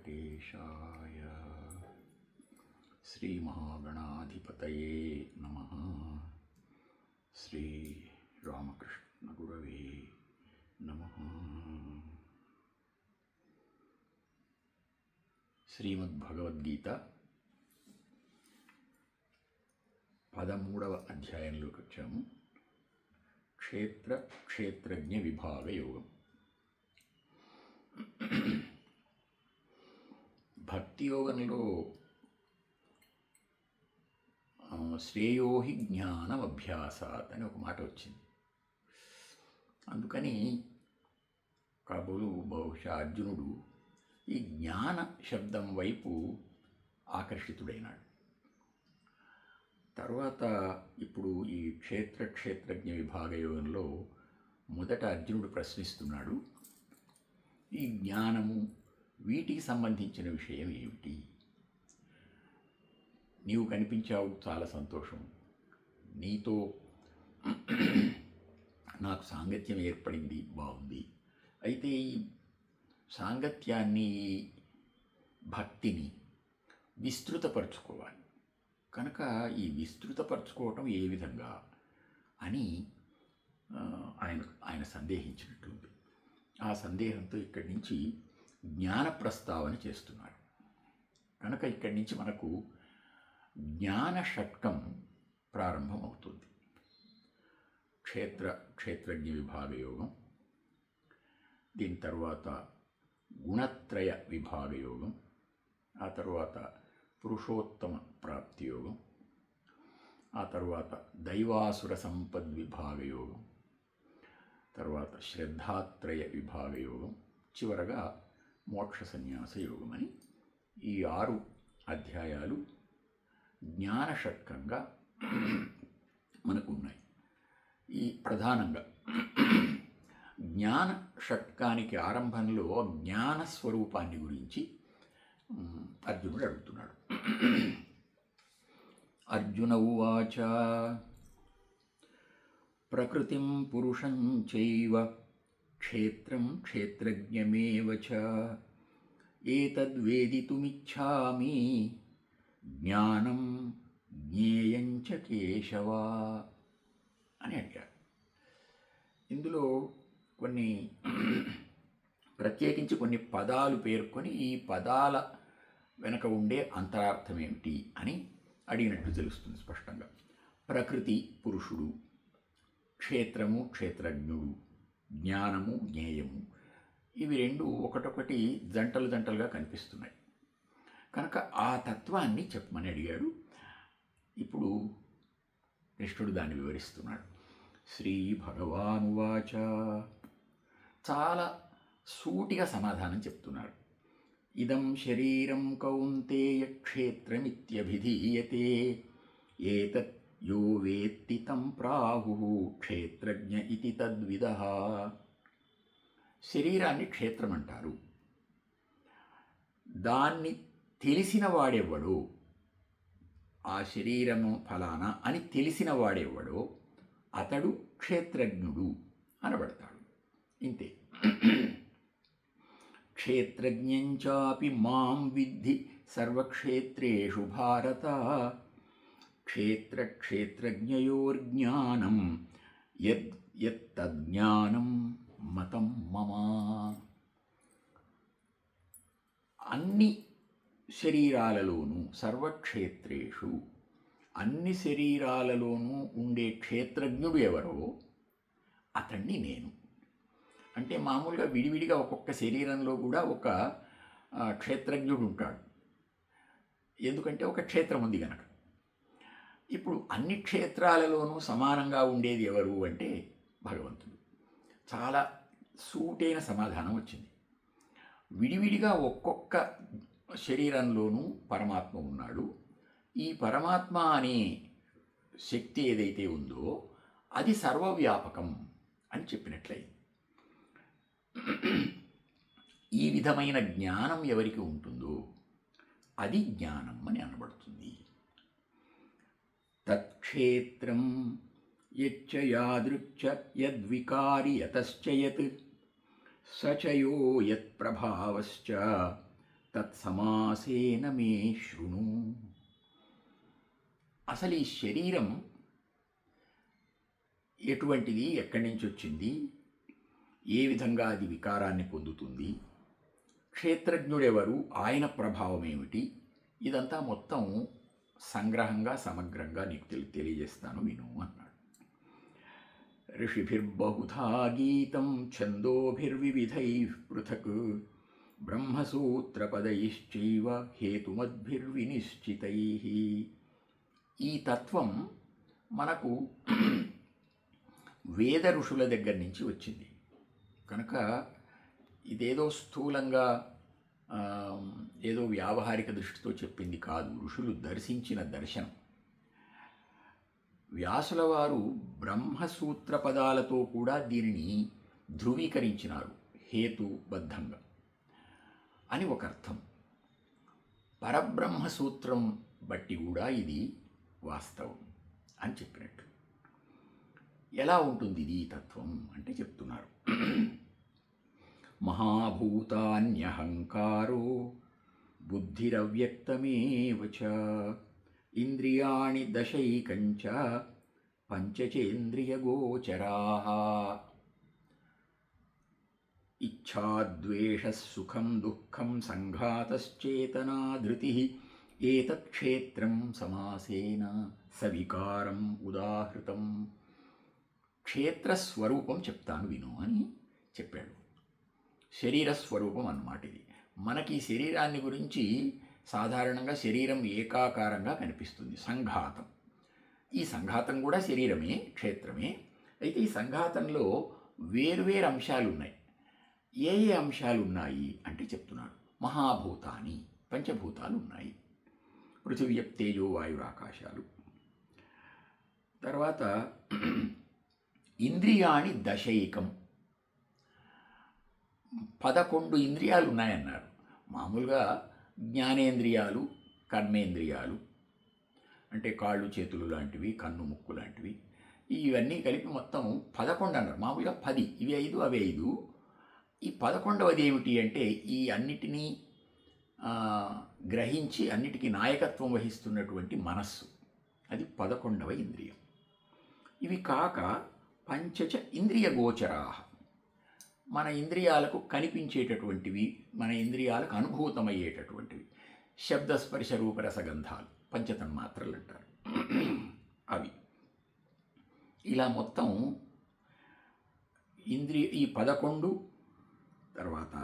వెంకటేశాయ. శ్రీమహాగణాధిపతయే నమః. శ్రీ రామకృష్ణ గురవే నమః. శ్రీమద్భగవద్గీత 13వ అధ్యాయంలోకి వచ్చాము. క్షేత్రజ్ఞ విభాగ యోగం. భక్తి యోగంలో శ్రేయోహి జ్ఞానం అభ్యాసాత్ అని ఒక మాట వచ్చింది. అందుకని బహుశా అర్జునుడు ఈ జ్ఞాన శబ్దం వైపు ఆకర్షితుడైనాడు. తర్వాత ఇప్పుడు ఈ క్షేత్రజ్ఞ విభాగ యోగంలో మొదట అర్జునుడు ప్రశ్నిస్తున్నాడు, ఈ జ్ఞానము వీటికి సంబంధించిన విషయం ఏమిటి? నీవు కనిపించావు, చాలా సంతోషం, నీతో నాకు సాంగత్యం ఏర్పడింది, బాగుంది. అయితే ఈ సాంగత్యాన్ని, భక్తిని విస్తృతపరచుకోవాలి. కనుక ఈ విస్తృతపరచుకోవటం ఏ విధంగా అని ఆయన సందేహించినట్లుంది. ఆ సందేహంతో ఇక్కడి నుంచి జ్ఞాన ప్రస్తావన చేస్తున్నారు. కనుక ఇక్కడి నుంచి మనకు జ్ఞాన షట్కం ప్రారంభమవుతుంది. క్షేత్రజ్ఞ విభాగ యోగం, దీని తర్వాత గుణత్రయ విభాగ యోగం, ఆ తర్వాత పురుషోత్తమ ప్రాప్తి యోగం, ఆ తర్వాత దైవాసుర సంపద్విభాగ యోగం, తర్వాత శ్రద్ధాత్రయ విభాగ యోగం, చివరగా మోక్ష సన్యాస యోగం అని ఈ 6 అధ్యాయాలు జ్ఞాన షట్కంగా మనకున్నాయి. ఈ ప్రధానంగా జ్ఞాన షట్కానికి ఆరంభంలో జ్ఞాన స్వరూపాన్ని గురించి అర్జునుడు అడుగుతున్నాడు. అర్జున ఉవాచ ప్రకృతిం పురుషం చైవ క్షేత్రం క్షేత్రజ్ఞమేవ చ ఏతద్వేదితుమిచ్ఛామి జ్ఞానం జ్ఞేయం చ కేశవ అని అడిగాడు. ఇందులో ప్రత్యేకించి కొన్ని పదాలు పేర్కొని ఈ పదాల వెనక ఉండే అంతరార్థం ఏమిటి అని అడిగినట్టు తెలుస్తుంది స్పష్టంగా. ప్రకృతి పురుషుడు, క్షేత్రము క్షేత్రజ్ఞుడు, జ్ఞానము జ్ఞేయము, ఇవి రెండు ఒకటొకటి జంటలుగా కనిపిస్తున్నాయి. కనుక ఆ తత్వాన్ని చెప్పమని అడిగాడు. ఇప్పుడు కృష్ణుడు దాన్ని వివరిస్తున్నాడు. శ్రీ భగవానువాచ, చాలా సూటిగా సమాధానం చెప్తున్నాడు. ఇదం శరీరం కౌంతేయ క్షేత్రమిత్యభిధీయతే ఏతత్ యో వేత్తి తం ప్రాహుః క్షేత్రజ్ఞ ఇతి తద్విదః. శరీరాన్ని క్షేత్రం అంటారు. దాన్ని తెలిసిన వాడెవ్వడో, ఆ శరీరము ఫలానా అని తెలిసిన వాడెవ్వడో అతడు క్షేత్రజ్ఞుడు అనబడతాడు. ఇంతే. క్షేత్రజ్ఞంచాపి మాం విద్ధి సర్వక్షేత్రేషు భారత క్షేత్రజ్ఞయోర్జ్ఞానం యత్తజ్ఞానం మతం మమ. అన్ని శరీరాలలోనూ, సర్వక్షేత్రేషు, అన్ని శరీరాలలోనూ ఉండే క్షేత్రజ్ఞుడు ఎవరో అతన్ని నేను. అంటే మామూలుగా విడివిడిగా ఒక్కొక్క శరీరంలో కూడా ఒక క్షేత్రజ్ఞుడు ఉంటాడు. ఎందుకంటే ఒక క్షేత్రం ఉంది కనుక. ఇప్పుడు అన్ని క్షేత్రాలలోనూ సమానంగా ఉండేది ఎవరు అంటే భగవంతుడు. చాలా సూటైన సమాధానం వచ్చింది. విడివిడిగా ఒక్కొక్క శరీరంలోనూ పరమాత్మ ఉన్నాడు. ఈ పరమాత్మ అనే శక్తి ఏదైతే ఉందో అది సర్వవ్యాపకం అని చెప్పినట్లయింది. ఈ విధమైన జ్ఞానం ఎవరికి ఉంటుందో అది జ్ఞానం అని అనబడుతుంది. తత్క్షేత్రం యచ్చ యాదృచ్ఛ యద్వికారి యతశ్చ యత్ సచయో యత్ప్రభావశ్చ తత్సమాసేన మే శృణు. అసలు ఈ శరీరం ఎటువంటిది, ఎక్కడి నుంచి వచ్చింది, ఏ విధంగా అది వికారాన్ని పొందుతుంది, క్షేత్రజ్ఞుడెవరు, ఆయన ప్రభావం ఏమిటి, ఇదంతా మొత్తం సంగ్రహంగా సమగ్రంగా నీకు తెలియజేస్తాను విను అన్నాడు. ఋషిభిర్బహుధా గీతం ఛందోభిర్వివిధైః పృథక్ బ్రహ్మసూత్రపదైశ్చైవ హేతుమద్భిర్వినిశ్చితైః. ఈ తత్వం మనకు వేద ఋషుల దగ్గర నుంచి వచ్చింది కనుక ఇదేదో స్థూలంగా ఏదో వ్యావహారిక దృష్టితో చెప్పింది కాదు, ఋషులు దర్శించిన దర్శనం. వ్యాసుల వారు బ్రహ్మసూత్ర పదాలతో కూడా దీనిని ధృవీకరించినారు హేతుబద్ధంగా అని ఒక అర్థం. పరబ్రహ్మసూత్రం బట్టి కూడా ఇది వాస్తవం అని చెప్పినట్టు. ఎలా ఉంటుంది ఇది తత్వం అంటే చెప్తున్నారు. మహాభూతాన్యహంకారో బుద్ధిరవ్యక్తమేవ చ ఇంద్రియాణి దశైకంచ పంచచేంద్రియగోచరాః. ఇచ్ఛాద్వేషః సుఖం దుఃఖం సంఘాతశ్చేతనా ధృతిః ఏతత్ క్షేత్రం సమాసేన సవికారం ఉదాహృతం. క్షేత్రస్వరూపం చెప్తాను విను అని చెప్పాడు. శరీర స్వరూపం అన్నమాట ఇది. మనకి ఈ శరీరాన్ని గురించి సాధారణంగా శరీరం ఏకాకారంగా కనిపిస్తుంది, సంఘాతం. ఈ సంఘాతం కూడా శరీరమే, క్షేత్రమే. అయితే ఈ సంఘాతంలో వేరువేరు అంశాలు ఉన్నాయి. ఏ ఏ అంశాలు ఉన్నాయి అంటే చెప్తున్నాడు. మహాభూతాని, పంచభూతాలు ఉన్నాయి. పృథివీ తేజో వాయురాకాశాలు. తర్వాత ఇంద్రియాణి దశైకం, 11 ఇంద్రియాలు ఉన్నాయన్నారు. మామూలుగా జ్ఞానేంద్రియాలు, కర్మేంద్రియాలు అంటే కాళ్ళు చేతులు లాంటివి, కన్ను ముక్కు లాంటివి, ఇవన్నీ కలిపి మొత్తం 11 అన్నారు. మామూలుగా 10, ఇవి 5 అవి 5. ఈ 11వది ఏమిటి అంటే ఈ అన్నిటినీ గ్రహించి అన్నిటికీ నాయకత్వం వహిస్తున్నటువంటి మనస్సు, అది 11వ ఇంద్రియం. ఇవి కాక పంచచ ఇంద్రియ గోచరాః, మన ఇంద్రియాలకు కనిపించేటటువంటివి, మన ఇంద్రియాలకు అనుభూతమయ్యేటటువంటివి. శబ్దస్పర్శ రూపరసగంధాలు పంచతన్మాత్రలు అంటారు అవి. ఇలా మొత్తం ఈ 11 తర్వాత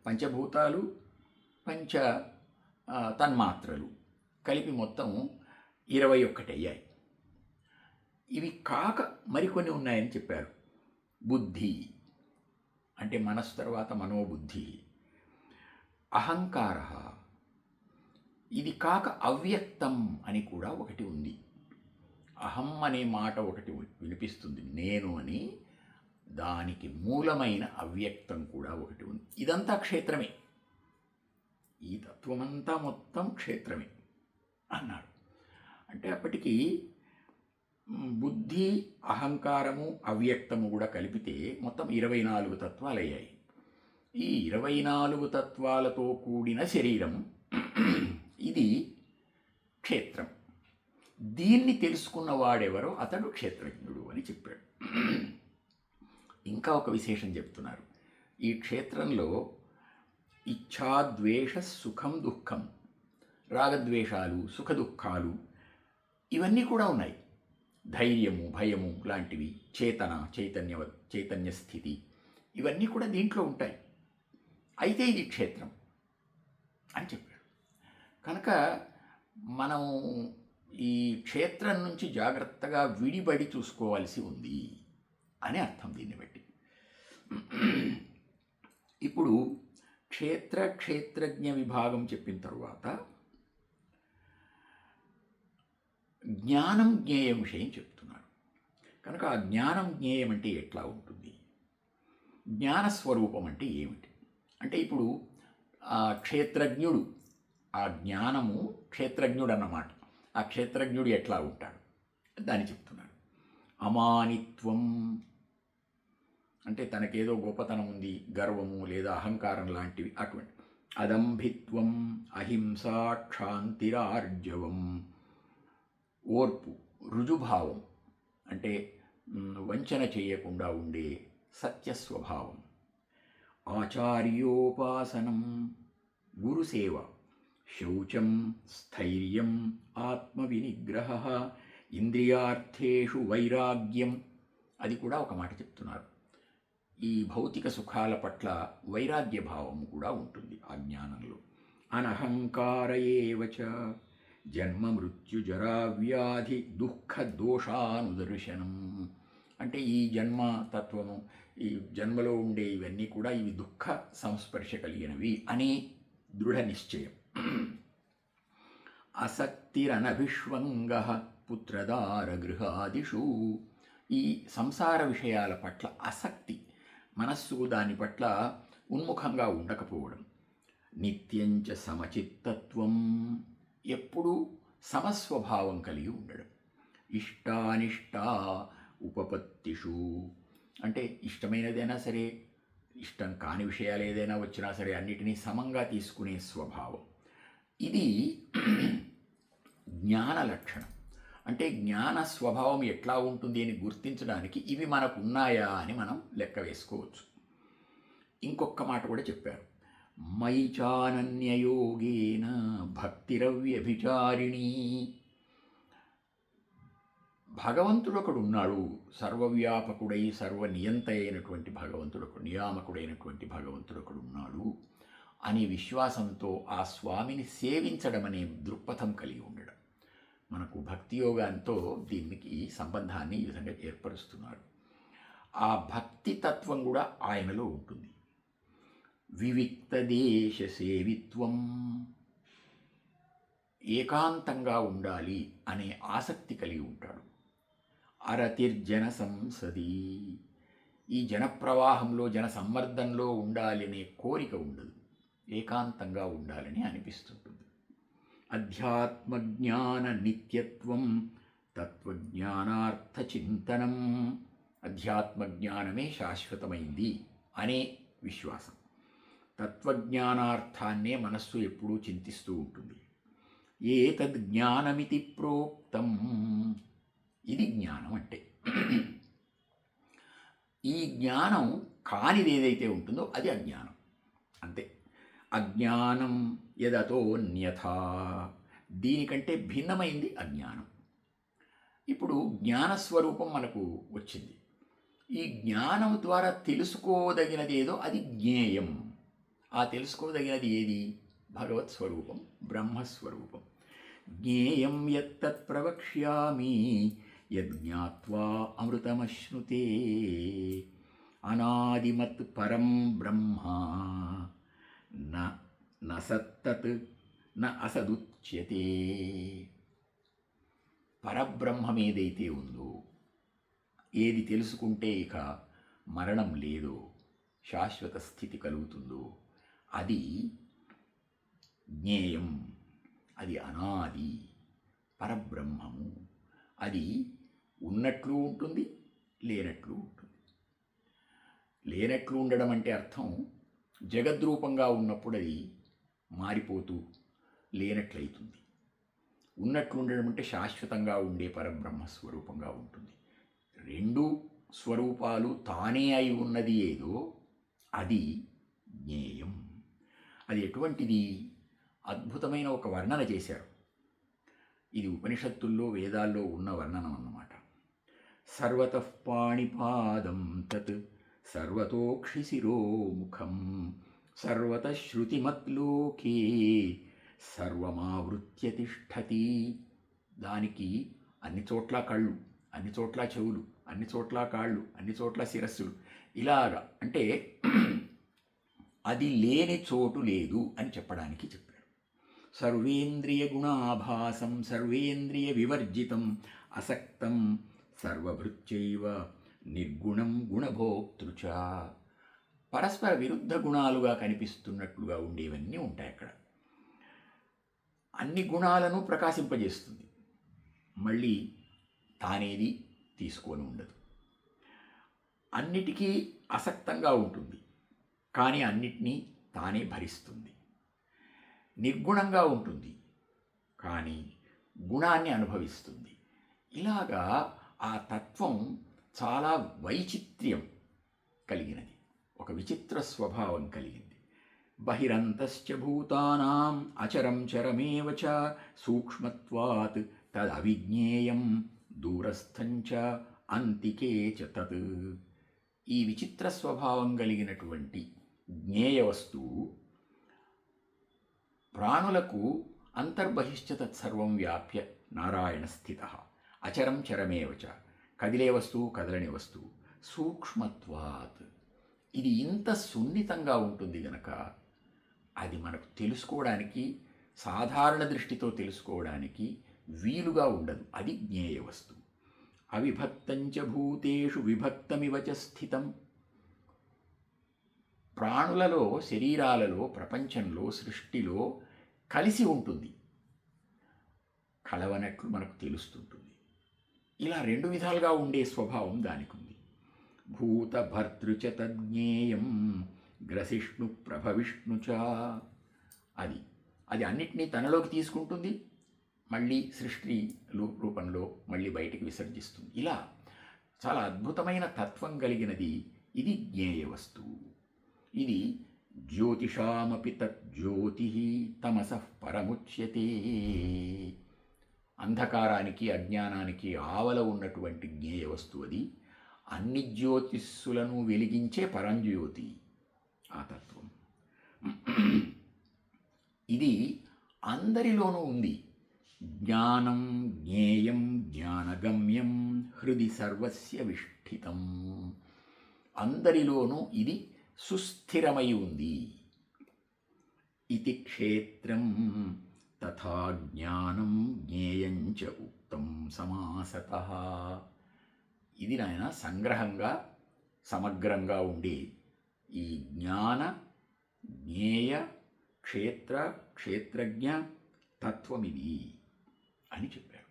పంచభూతాలు, పంచ తన్మాత్రలు కలిపి మొత్తం 21 అయ్యాయి. ఇవి కాక మరికొన్ని ఉన్నాయని చెప్పారు. బుద్ధి అంటే మనస్సు తర్వాత మనోబుద్ధి. అహంకార, ఇది కాక అవ్యక్తం అని కూడా ఒకటి ఉంది. అహం అనే మాట ఒకటి వినిపిస్తుంది, నేను అని. దానికి మూలమైన అవ్యక్తం కూడా ఒకటి ఉంది. ఇదంతా క్షేత్రమే, ఈ తత్వమంతా మొత్తం క్షేత్రమే అన్నాడు. అంటే అప్పటికి బుద్ధి, అహంకారము, అవ్యక్తము కూడా కలిపితే మొత్తం 24 తత్వాలు అయ్యాయి. ఈ 24 తత్వాలతో కూడిన శరీరం ఇది క్షేత్రం. దీన్ని తెలుసుకున్నవాడెవరో అతడు క్షేత్రజ్ఞుడు అని చెప్పాడు. ఇంకా ఒక విశేషం చెప్తున్నారు. ఈ క్షేత్రంలో ఇచ్ఛాద్వేష సుఖం దుఃఖం, రాగద్వేషాలు, సుఖ దుఃఖాలు ఇవన్నీ కూడా ఉన్నాయి. ధైర్యము, భయము లాంటివి, చేతన, చైతన్య స్థితి, ఇవన్నీ కూడా దీంట్లో ఉంటాయి. అయితే ఇది క్షేత్రం అని చెప్పాడు. కనుక మనం ఈ క్షేత్రం నుంచి జాగ్రత్తగా విడిబడి చూసుకోవాల్సి ఉంది అని అర్థం దీన్ని బట్టి. ఇప్పుడు క్షేత్రజ్ఞ విభాగం చెప్పిన తరువాత జ్ఞానం జ్ఞేయం విషయం చెప్తున్నారు. కనుక ఆ జ్ఞానం జ్ఞేయం అంటే ఎట్లా ఉంటుంది, జ్ఞానస్వరూపం అంటే ఏమిటి అంటే ఇప్పుడు ఆ క్షేత్రజ్ఞుడు, ఆ జ్ఞానము క్షేత్రజ్ఞుడు అన్నమాట. ఆ క్షేత్రజ్ఞుడు ఎట్లా ఉంటాడు దాన్ని చెప్తున్నాడు. అమానిత్వం అంటే తనకేదో గొప్పతనం ఉంది, గర్వము లేదా అహంకారం లాంటివి అటువంటి. అదంభిత్వం అహింసా క్షాంతిరార్జవం. ఓర్పు, రుజుభావం అంటే వంచన చేయకుండా ఉండే సత్యస్వభావం. ఆచార్యోపాసనం, గురుసేవ. శౌచం, స్థైర్యం, ఆత్మవినిగ్రహ, ఇంద్రియార్థేషు వైరాగ్యం. అది కూడా ఒక మాట చెప్తున్నారు. ఈ భౌతిక సుఖాల పట్ల వైరాగ్య భావము కూడా ఉంటుంది ఆ జ్ఞానంలో. అనహంకార ఏవచ, జన్మ మృత్యు జరా వ్యాధి దుఃఖ దోషానుదర్శనం. అంటే ఈ జన్మ తత్వము, ఈ జన్మలో ఉండే ఇవన్నీ కూడా ఇవి దుఃఖ సంస్పర్శ కలిగినవి అనే దృఢ నిశ్చయం. అసక్తిరనభిష్వంగ పుత్రదార గృహాదిషు. ఈ సంసార విషయాల పట్ల ఆసక్తి, మనస్సు దాని పట్ల ఉన్ముఖంగా ఉండకపోవడం. నిత్యంచ సమచిత్తత్వం, ఎప్పుడూ సమస్వభావం కలిగి ఉండడం. ఇష్టానిష్ట ఉపపత్తిషు, అంటే ఇష్టమైనదైనా సరే, ఇష్టం కాని విషయాలు ఏదైనా వచ్చినా సరే అన్నిటినీ సమంగా తీసుకునే స్వభావం. ఇది జ్ఞాన లక్షణం. అంటే జ్ఞాన స్వభావం ఎట్లా ఉంటుంది అని గుర్తించడానికి ఇవి మనకు ఉన్నాయా అని మనం లెక్క వేసుకోవచ్చు. ఇంకొక మాట కూడా చెప్పారు, మయి చానన్యయోగేన భక్తిరవ్యభిచారిణీ. భగవంతుడు ఒకడు ఉన్నాడు, సర్వవ్యాపకుడై సర్వనియంత అయినటువంటి భగవంతుడు ఒకడు, నియామకుడైనటువంటి భగవంతుడు ఒకడు ఉన్నాడు అనే విశ్వాసంతో ఆ స్వామిని సేవించడం అనే దృక్పథం కలిగి ఉండడం. మనకు భక్తి యోగాంతో దీనికి సంబంధాన్ని ఈ విధంగా ఏర్పరుస్తున్నారు. ఆ భక్తి తత్వం కూడా ఆయనలో ఉంటుంది. వివిక్త దేశ సేవిత్వం, ఏకాంతంగా ఉండాలి అనే ఆసక్తి కలిగి ఉంటాడు. అరతిర్జన సంసది, ఈ జనప్రవాహంలో జన సమ్మర్దంలో ఉండాలి అనే కోరిక ఉండదు, ఏకాంతంగా ఉండాలని అనిపిస్తుంటుంది. అధ్యాత్మజ్ఞాన నిత్యత్వం తత్వజ్ఞానార్థ చింతనం, అధ్యాత్మజ్ఞానమే శాశ్వతమైంది అనే విశ్వాసం. తత్వజ్ఞానార్థాన్నే మనస్సు ఎప్పుడూ చింతిస్తూ ఉంటుంది. ఏతజ్ఞానమితి ప్రోక్తం, ఇది జ్ఞానం అంటే. ఈ జ్ఞానం కానిది ఏదైతే ఉంటుందో అది అజ్ఞానం, అంతే. అజ్ఞానం యదతోన్యథా, దీనికంటే భిన్నమైంది అజ్ఞానం. ఇప్పుడు జ్ఞానస్వరూపం మనకు వచ్చింది. ఈ జ్ఞానం ద్వారా తెలుసుకోదగినది ఏదో అది జ్ఞేయం. ఆ తెలుసుకోదగినది ఏది? భగవత్ స్వరూపం, బ్రహ్మస్వరూపం. జ్ఞేయం యత్తత్ ప్రవక్ష్యామి యజ్ఞాత్వా అమృతమశ్నుతే, అనాదిమత్ పరం బ్రహ్మ న సత్తత్ న అసదుచ్యతే. పరబ్రహ్మం ఏదైతే ఉందో, ఏది తెలుసుకుంటే ఇక మరణం లేదో, శాశ్వత స్థితి కలుగుతుందో అది జ్ఞేయం, అది అనాది పరబ్రహ్మము. అది ఉన్నట్లు ఉంటుంది, లేనట్లు ఉంటుంది. లేనట్లు ఉండడం అంటే అర్థం జగద్రూపంగా ఉన్నప్పుడు అది మారిపోతూ లేనట్లయితుంది. ఉన్నట్లు ఉండడం అంటే శాశ్వతంగా ఉండే పరబ్రహ్మ స్వరూపంగా ఉంటుంది. రెండు స్వరూపాలు తానే అయి ఉన్నది ఏదో అది జ్ఞేయం. అది ఎటువంటిది? అద్భుతమైన ఒక వర్ణన చేశారు. ఇది ఉపనిషత్తుల్లో వేదాల్లో ఉన్న వర్ణనం అన్నమాట. సర్వతః పాణిపాదం తత్ సర్వతోక్షిశిరోముఖం సర్వతః శృతిమత్లోకే సర్వమావృత్య తిష్టతి. దానికి అన్ని చోట్ల కళ్ళు, అన్ని చోట్ల చెవులు, అన్ని చోట్ల కాళ్ళు, అన్ని చోట్ల శిరస్సులు, ఇలాగా. అంటే అది లేని చోటు లేదు అని చెప్పడానికి చెప్పారు. సర్వేంద్రియ గుణాభాసం సర్వేంద్రియ వివర్జితం అసక్తం సర్వభృత్యైవ నిర్గుణం గుణభోక్తృచ. పరస్పర విరుద్ధ గుణాలుగా కనిపిస్తున్నట్లుగా ఉండేవన్నీ ఉంటాయి అక్కడ. అన్ని గుణాలను ప్రకాశింపజేస్తుంది, మళ్ళీ తానేది తీసుకొని ఉండదు. అన్నిటికీ అసక్తంగా ఉంటుంది, కానీ అన్నిటినీ తానే భరిస్తుంది. నిర్గుణంగా ఉంటుంది, కానీ గుణాన్ని అనుభవిస్తుంది. ఇలాగా ఆ తత్వం చాలా వైచిత్ర్యం కలిగినది, ఒక విచిత్ర స్వభావం కలిగింది. బహిరంతశ్చ భూతానాం అచరం చరమేవ చ సూక్ష్మత్వాత్ తదవిజ్ఞేయం దూరస్థంచ అంతికే చ తత్. ఈ విచిత్ర స్వభావం కలిగినటువంటి జ్ఞేయ వస్తువు ప్రాణులకు అంతర్బహిశ్చ తత్సర్వం వ్యాప్య నారాయణ స్థిత అచరం చరమేవ చ, కదిలే వస్తువు కదలని వస్తువు, సూక్ష్మత్వాత్, ఇది ఇంత సున్నితంగా ఉంటుంది గనక అది మనకు తెలుసుకోవడానికి, సాధారణ దృష్టితో తెలుసుకోవడానికి వీలుగా ఉండదు. అది జ్ఞేయ వస్తువు. అవిభక్తంచ భూతేషు విభక్తమివ చ స్థితం. ప్రాణులలో, శరీరాలలో, ప్రపంచంలో, సృష్టిలో కలిసి ఉంటుంది, కలవనట్లు మనకు తెలుస్తుంటుంది. ఇలా రెండు విధాలుగా ఉండే స్వభావం దానికి ఉంది. భూతభర్తృచ తజ్ఞేయం గ్రసిష్ణు ప్రభవిష్ణుచ. అది అది అన్నిటినీ తనలోకి తీసుకుంటుంది, మళ్ళీ సృష్టి రూపంలో మళ్ళీ బయటికి విసర్జిస్తుంది. ఇలా చాలా అద్భుతమైన తత్వం కలిగినది ఇది జ్ఞేయ వస్తువు. ఇది జ్యోతిషామపి తజ్జ్యోతి తమసః పరముచ్యతే. అంధకారానికి, అజ్ఞానానికి ఆవల ఉన్నటువంటి జ్ఞేయ వస్తువు అది. అన్ని జ్యోతిస్సులను వెలిగించే పరంజ్యోతి ఆ తత్వం. ఇది అందరిలోనూ ఉంది. జ్ఞానం జ్ఞేయం జ్ఞానగమ్యం హృది సర్వస్య విష్ఠితం. అందరిలోనూ ఇది సుస్థిరమై ఉంది. ఇతి క్షేత్రం తథా జ్ఞానం జ్ఞేయం చ ఉక్తం సమాసతః. ఇది నాయన సంగ్రహంగా, సమగ్రంగా ఉండే ఈ జ్ఞాన, జ్ఞేయ, క్షేత్ర, క్షేత్రజ్ఞ తత్వం ఇది అని చెప్పారు.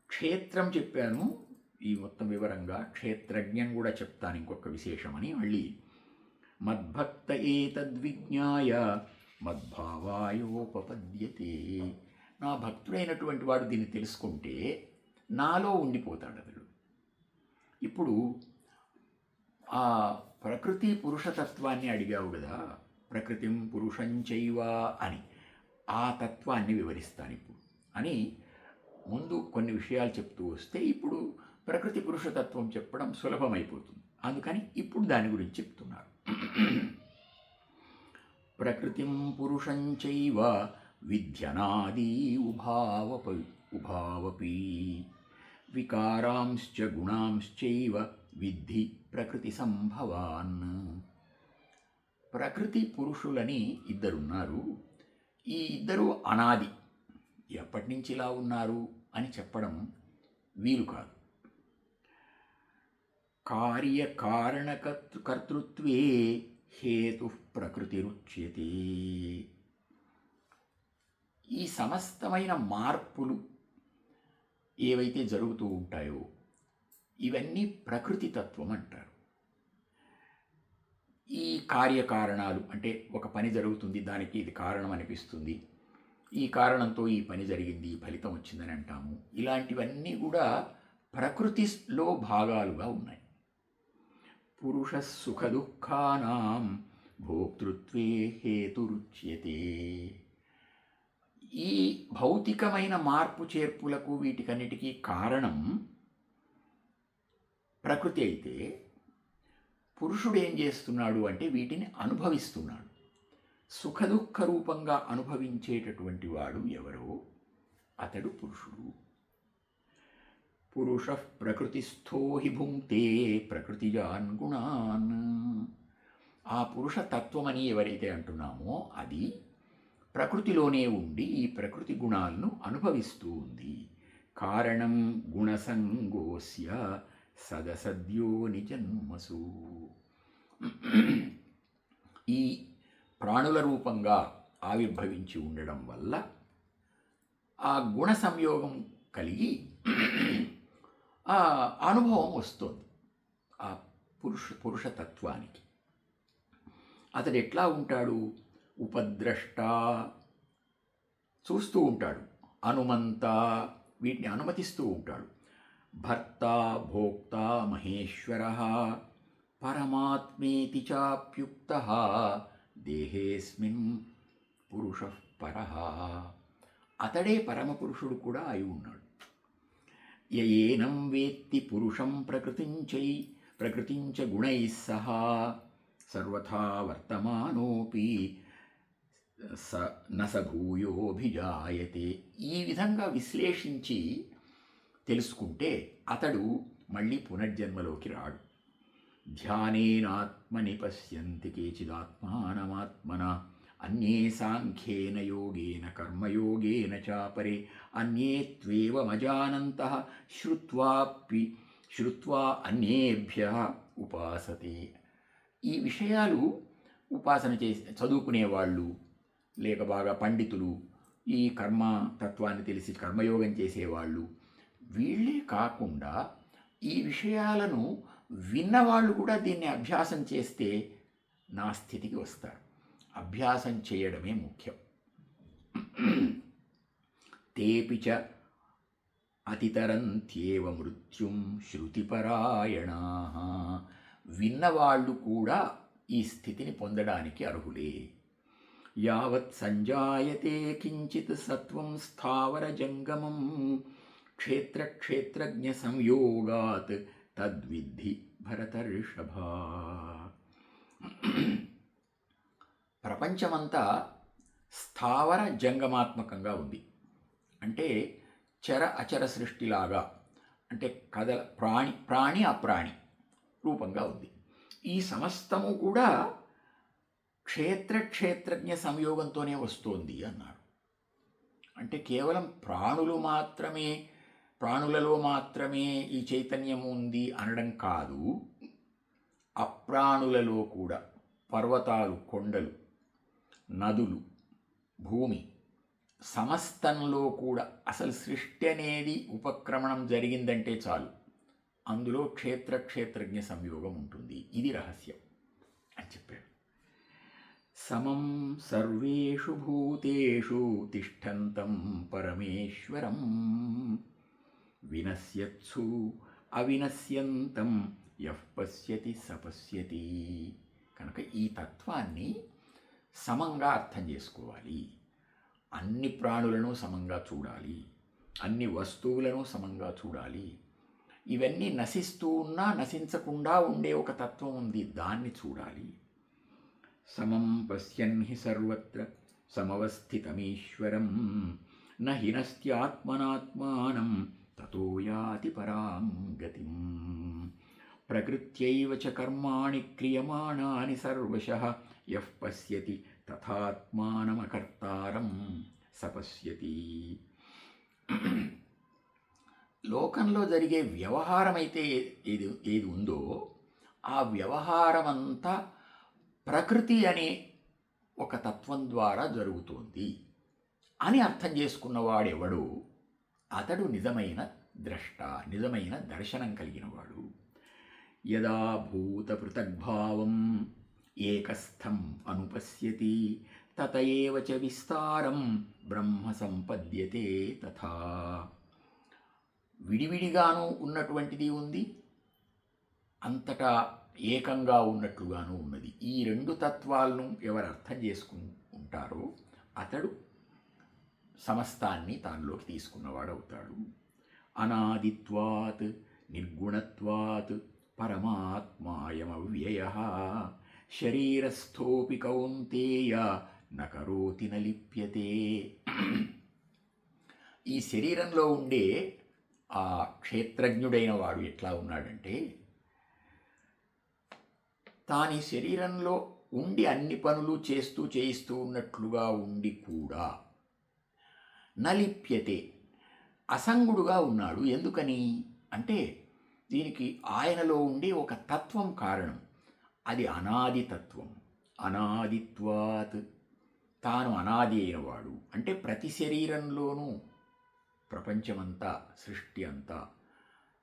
క్షేత్రం చెప్పాను ఈ మొత్తం వివరంగా, క్షేత్రజ్ఞం కూడా చెప్తాను ఇంకొక విశేషమని. మళ్ళీ మద్భక్త ఏతద్విజ్ఞాయ మద్భావాయోపపద్యతే. నా భక్తుడైనటువంటి వాడు దీన్ని తెలుసుకుంటే నాలో ఉండిపోతాడు అతడు. ఇప్పుడు ఆ ప్రకృతి పురుషతత్వాన్ని అడిగావు కదా, ప్రకృతిం పురుషంచైవ అని, ఆ తత్వాన్ని వివరిస్తాను ఇప్పుడు అని ముందు కొన్ని విషయాలు చెప్తూ వస్తే ఇప్పుడు ప్రకృతి పురుషతత్వం చెప్పడం సులభమైపోతుంది. అందుకని ఇప్పుడు దాని గురించి చెప్తున్నారు. ప్రకృతిం పురుషంచైవ విద్యనాది ఉభావపి వికారాంశ్చ గుణాంశ్చైవ విద్ధి ప్రకృతి సంభవాన్. ప్రకృతి పురుషులని ఇద్దరున్నారు. ఈ ఇద్దరు అనాది, ఎప్పటి నుంచి ఇలా ఉన్నారు అని చెప్పడం వీలు కాదు. కార్యకారణకర్తృత్వే హేతు ప్రకృతిరుచ్యతే. ఈ సమస్తమైన మార్పులు ఏవైతే జరుగుతూ ఉంటాయో ఇవన్నీ ప్రకృతి తత్వం అంటారు. ఈ కార్యకారణాలు అంటే ఒక పని జరుగుతుంది, దానికి ఇది కారణం అనిపిస్తుంది, ఈ కారణంతో ఈ పని జరిగింది, ఈ ఫలితం వచ్చిందని అంటాము. ఇలాంటివన్నీ కూడా ప్రకృతిలో భాగాలుగా ఉన్నాయి. పురుష సుఖ దుఃఖానాం భోక్తృత్వే హేతురుచ్యతే. ఈ భౌతికమైన మార్పు చేర్పులకు వీటికన్నిటికీ కారణం ప్రకృతి అయితే, పురుషుడు ఏం చేస్తున్నాడు అంటే వీటిని అనుభవిస్తున్నాడు. సుఖదుఖ రూపంగా అనుభవించేటటువంటి వాడు ఎవరో అతడు పురుషుడు. పురుష ప్రకృతిస్థో హి భుంక్తే ప్రకృతిజాన్ గుణాన్. ఆ పురుష తత్వమని ఎవరైతే అంటున్నామో అది ప్రకృతిలోనే ఉండి ఈ ప్రకృతి గుణాలను అనుభవిస్తూ ఉంది. కారణం గుణసంగోస్య సదసద్యో నిజన్మసు. ఈ ప్రాణుల రూపంగా ఆవిర్భవించి ఉండడం వల్ల ఆ గుణ సంయోగం కలిగి ఆ అనుభవం వస్తుంది ఆ పురుషతత్వానికి. అతడు ఎట్లా ఉంటాడు? ఉపద్రష్ట, చూస్తూ ఉంటాడు, అనుమంత, వీటిని అనుమతిస్తూ ఉంటాడు, భర్త, భోక్త, మహేశ్వర, పరమాత్మేతి చాప్యుక్త దేహేస్మిన్ పురుష పర, అతడే పరమపురుషుడు కూడా అయి ఉన్నాడు. యయేనం వేత్తి పురుషం ప్రకృతించ గుణైః సహా సర్వథా వర్తమానోపి నస భూయోభిజాయతే. ఈ విధంగా విశ్లేషించి తెలుసుకుంటే అతడు మళ్ళీ పునర్జన్మలోకి రాడు. ధ్యానేనాత్మని పశ్యంతి కేచిదాత్మానమాత్మన, అన్యే సాంఖ్యేన యోగేన కర్మయోగేన చాపరే, అన్యే త్వేవమజానంతః శ్రుత్వా అన్యేభ్యః ఉపాసతే. ఈ విషయాలు ఉపాసన చేసి చదువుకునేవాళ్ళు, లేక బాగా పండితులు, ఈ కర్మతత్వాన్ని తెలిసి కర్మయోగం చేసేవాళ్ళు, వీళ్ళే కాకుండా ఈ విషయాలను విన్నవాళ్ళు కూడా దీన్ని అభ్యాసం చేస్తే నా స్థితికి వస్తారు. అభ్యాసం చేయడమే ముఖ్యం. తేపి చ అతితరంత్యేవ మృత్యుం శృతిపరాయణా, విన్నవాళ్ళు కూడా ఈ స్థితిని పొందడానికి అర్హులే. యావత్ సంజాయతే కించిత్ సత్వం స్థావర జంగమం క్షేత్రజ్ఞ సంయోగాత్ తద్విద్ధి భరతర్షభ. ప్రపంచమంతా స్థావర జంగమాత్మకంగా ఉంది. అంటే చర అచర సృష్టిలాగా, అంటే ప్రాణి అప్రాణి రూపంగా ఉంది. ఈ సమస్తము కూడా క్షేత్రజ్ఞ సంయోగంతోనే వస్తోంది అన్నాడు. అంటే కేవలం ప్రాణులలో మాత్రమే ఈ చైతన్యం ఉంది అనడం కాదు, అప్రాణులలో కూడా, పర్వతాలు, కొండలు, నదులు, భూమి సమస్తంలో కూడా అసలు సృష్టి అనేది ఉపక్రమణం జరిగిందంటే చాలు, అందులో క్షేత్రజ్ఞ సంయోగం ఉంటుంది. ఇది రహస్యం అని చెప్పాడు. సమం సర్వేషు భూతేషు తిష్టంతం పరమేశ్వరం వినశ్యత్సు అవినశ్యంతం యః పశ్యతి సపశ్యతి. కనుక ఈ తత్వాన్ని సమంగా అర్థం చేసుకోవాలి. అన్ని ప్రాణులను సమంగా చూడాలి, అన్ని వస్తువులను సమంగా చూడాలి. ఇవన్నీ నశిస్తూ ఉన్నా నశించకుండా ఉండే ఒక తత్వం ఉంది, దాన్ని చూడాలి. సమం పశ్యన్ హి సర్వత్ర సమవస్థితమీశ్వరం న హినస్త్యాత్మనాత్మానం తతో యాతి పరాం గతిం. ప్రకృత్యైవ చ కర్మాణి క్రియమాణాని సర్వశః యః పశ్యతి తథాత్మానమకర్తారం సపశ్యతి. లోకంలో జరిగే వ్యవహారం అయితే ఏది ఉందో ఆ వ్యవహారమంతా ప్రకృతి అనే ఒక తత్వం ద్వారా జరుగుతోంది అని అర్థం చేసుకున్నవాడెవడో అతడు నిజమైన ద్రష్ట, నిజమైన దర్శనం కలిగినవాడు. యదా భూత పృథగ్భావం ఏకస్థం అనుపశ్యతి తత ఏవ చ విస్తారం బ్రహ్మ సంపద్యతే తథా. విడివిడిగాను ఉన్నటువంటిది ఉంది, అంతటా ఏకంగా ఉన్నట్లుగాను ఉన్నది. ఈ రెండు తత్వాలను ఎవరు అర్థం చేసుకుంటారో అతడు సమస్తాన్ని తానులోకి తీసుకున్నవాడవుతాడు. అనాదిత్వాత్ నిర్గుణత్వాత్ పరమాత్మాయమవ్యయః శరీరస్థోపి కౌంతేయ న కరోతి న లిప్యతే. ఈ శరీరంలో ఉండే ఆ క్షేత్రజ్ఞుడైన వాడు ఎట్లా ఉన్నాడంటే, తాని శరీరంలో ఉండి అన్ని పనులు చేయిస్తూ ఉన్నట్లుగా ఉండి కూడా నలిప్యతే, అసంగుడుగా ఉన్నాడు. ఎందుకని అంటే దీనికి ఆయనలో ఉండే ఒక తత్వం కారణం. అది అనాది తత్వం. అనాదిత్వాత్, తాను అనాది అయినవాడు. అంటే ప్రతి శరీరంలోనూ ప్రపంచమంతా, సృష్టి అంతా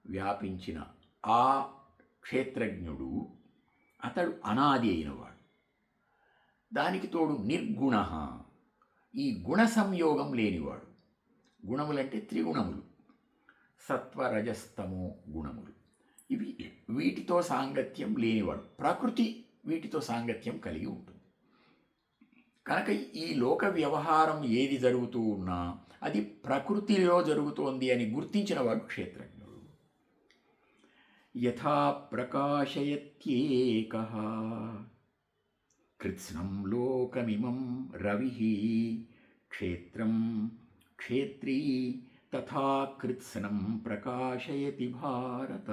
వ్యాపించిన ఆ క్షేత్రజ్ఞుడు అతడు అనాది అయినవాడు. దానికి తోడు నిర్గుణ, ఈ గుణ సంయోగం లేనివాడు. గుణములంటే త్రిగుణములు, సత్వరజస్తమో గుణములు. ఇవి వీటితో సాంగత్యం లేనివాడు. ప్రకృతి వీటితో సాంగత్యం కలిగి ఉంటుంది. కనుక ఈ లోక వ్యవహారం ఏది జరుగుతూ ఉన్నా అది ప్రకృతిలో జరుగుతోంది అని గుర్తించిన వాడు క్షేత్రజ్ఞుడు. యథా ప్రకాశయత్యేకః కృత్స్నం లోకమిమం రవిః క్షేత్రం క్షేత్రీ తథా కృత్స్నం ప్రకాశయతి భారత.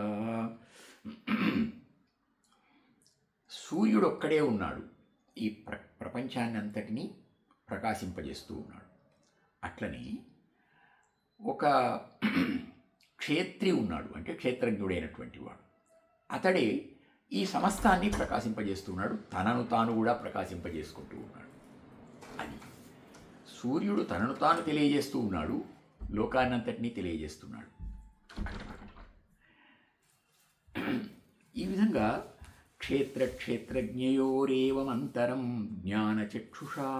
సూర్యుడొక్కడే ఉన్నాడు, ఈ ప్రపంచాన్ని అంతటినీ ప్రకాశింపజేస్తూ ఉన్నాడు. అట్లనే ఒక క్షేత్రి ఉన్నాడు, అంటే క్షేత్రజ్ఞుడైనటువంటి వాడు. అతడే ఈ సమస్తాన్ని ప్రకాశింపజేస్తున్నాడు, తనను తాను కూడా ప్రకాశింపజేసుకుంటూ ఉన్నాడు. అది సూర్యుడు తనను తాను తెలియజేస్తూ ఉన్నాడు, లోకాన్నంతటినీ తెలియజేస్తున్నాడు. ఈ విధంగా క్షేత్రజ్ఞయోరేవమంతరం జ్ఞానచక్షుషా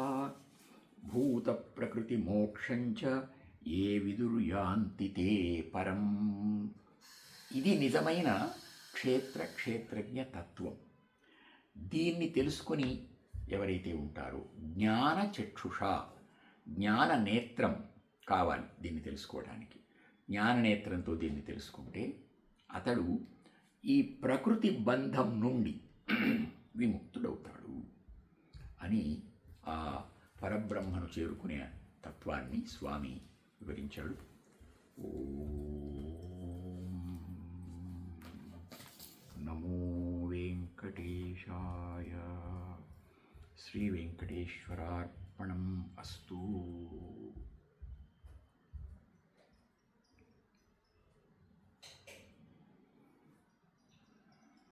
భూత ప్రకృతి మోక్షంచ ఏ విదుర్యాంతి తే పరం. ఇది నిజమైన క్షేత్రజ్ఞ తత్వం. దీన్ని తెలుసుకొని ఎవరైతే ఉంటారో, జ్ఞానచక్షుష, జ్ఞాన నేత్రం కావాలి దీన్ని తెలుసుకోవడానికి. జ్ఞాన నేత్రంతో దీన్ని తెలుసుకుంటే అతడు ఈ ప్రకృతి బంధం నుండి విముక్తుడవుతాడు అని ఆ పరబ్రహ్మను చేరుకునే తత్వాన్ని స్వామి వివరించాడు. ఓం నమో వెంకటేశాయ. శ్రీ వెంకటేశ్వరార్పణం అస్తు.